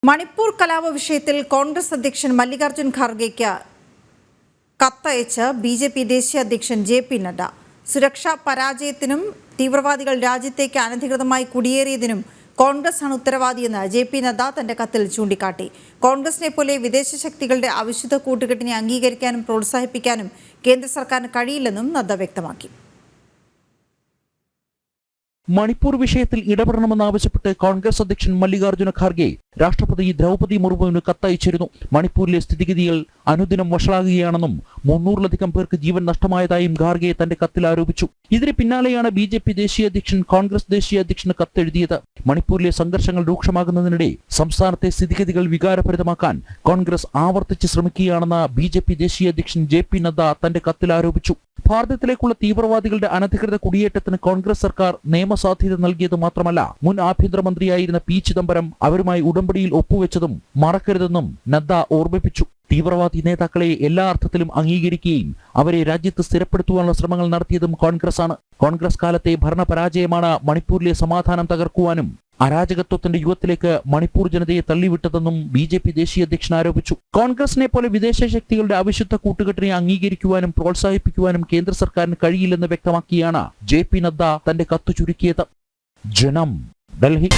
മണിപ്പൂർ കലാപ വിഷയത്തിൽ കോൺഗ്രസ് അധ്യക്ഷൻ മല്ലികാർജ്ജുൻ ഖാർഗെയ്ക്ക് കത്തയച്ച് ബിജെപി ദേശീയ അധ്യക്ഷൻ ജെ.പി. നഡ്ഡ. സുരക്ഷാ പരാജയത്തിനും തീവ്രവാദികൾ രാജ്യത്തേക്ക് അനധികൃതമായി കുടിയേറിയതിനും കോൺഗ്രസാണ് ഉത്തരവാദിയെന്ന് ജെ.പി. നഡ്ഡ തന്റെ കത്തിൽ ചൂണ്ടിക്കാട്ടി. കോൺഗ്രസിനെ പോലെ വിദേശ ശക്തികളുടെ അവിശുദ്ധ കൂട്ടുകെട്ടിനെ അംഗീകരിക്കാനും പ്രോത്സാഹിപ്പിക്കാനും കേന്ദ്ര സർക്കാരിന് കഴിയില്ലെന്നും നഡ്ഡ വ്യക്തമാക്കി. മണിപ്പൂർ വിഷയത്തിൽ ഇടപെടണമെന്നാവശ്യപ്പെട്ട് കോൺഗ്രസ് അധ്യക്ഷൻ മല്ലികാർജ്ജുന ഖാർഗെ രാഷ്ട്രപതി ദ്രൗപദി മുർമുവിന് കത്തയച്ചിരുന്നു. മണിപ്പൂരിലെ സ്ഥിതിഗതികൾ അനുദിനം വഷളാകുകയാണെന്നും 300-ലധികം പേർക്ക് ജീവൻ നഷ്ടമായതായും ഖാർഗെ തന്റെ കത്തിൽ ആരോപിച്ചു. ഇതിന് പിന്നാലെയാണ് ബിജെപി ദേശീയ അധ്യക്ഷൻ കോൺഗ്രസ് ദേശീയ അധ്യക്ഷന് കത്തെഴുതിയത്. മണിപ്പൂരിലെ സംഘർഷങ്ങൾ രൂക്ഷമാകുന്നതിനിടെ സംസ്ഥാനത്തെ സ്ഥിതിഗതികൾ വികാരഭരിതമാക്കാൻ കോൺഗ്രസ് ആവർത്തിച്ച് ശ്രമിക്കുകയാണെന്ന് ബിജെപി ദേശീയ അധ്യക്ഷൻ ജെ.പി. നഡ്ഡ തന്റെ കത്തിൽ ആരോപിച്ചു. ഭാരതത്തിലേക്കുള്ള തീവ്രവാദികളുടെ അനധികൃത കുടിയേറ്റത്തിന് കോൺഗ്രസ് സർക്കാർ നിയമസാധ്യത നൽകിയത് മാത്രമല്ല, മുൻ ആഭ്യന്തരമന്ത്രിയായിരുന്ന പി ചിദംബരം അവരുമായി ഉടമ്പടിയിൽ ഒപ്പുവെച്ചതും മറക്കരുതെന്നും നഡ്ഡ ഓർമ്മിപ്പിച്ചു. തീവ്രവാദി നേതാക്കളെ എല്ലാ അർത്ഥത്തിലും അംഗീകരിക്കുകയും അവരെ രാജ്യത്ത് സ്ഥിരപ്പെടുത്തുവാനുള്ള ശ്രമങ്ങൾ നടത്തിയതും കോൺഗ്രസാണ്. കോൺഗ്രസ് കാലത്തെ ഭരണപരാജയമാണ് മണിപ്പൂരിലെ സമാധാനം തകർക്കുവാനും അരാജകത്വത്തിന്റെ യുഗത്തിലേക്ക് മണിപ്പൂർ ജനതയെ തള്ളിവിട്ടതെന്നും ബിജെപി ദേശീയ അധ്യക്ഷൻ ആരോപിച്ചു. കോൺഗ്രസിനെ പോലെ വിദേശ ശക്തികളുടെ അവിശുദ്ധ കൂട്ടുകെട്ടിനെ അംഗീകരിക്കുവാനും പ്രോത്സാഹിപ്പിക്കുവാനും കേന്ദ്ര സർക്കാരിന് കഴിയില്ലെന്ന് വ്യക്തമാക്കിയാണ് ജെ.പി. നഡ്ഡ തന്റെ കത്ത് ചുരുക്കിയത്. ജനം, ഡൽഹി.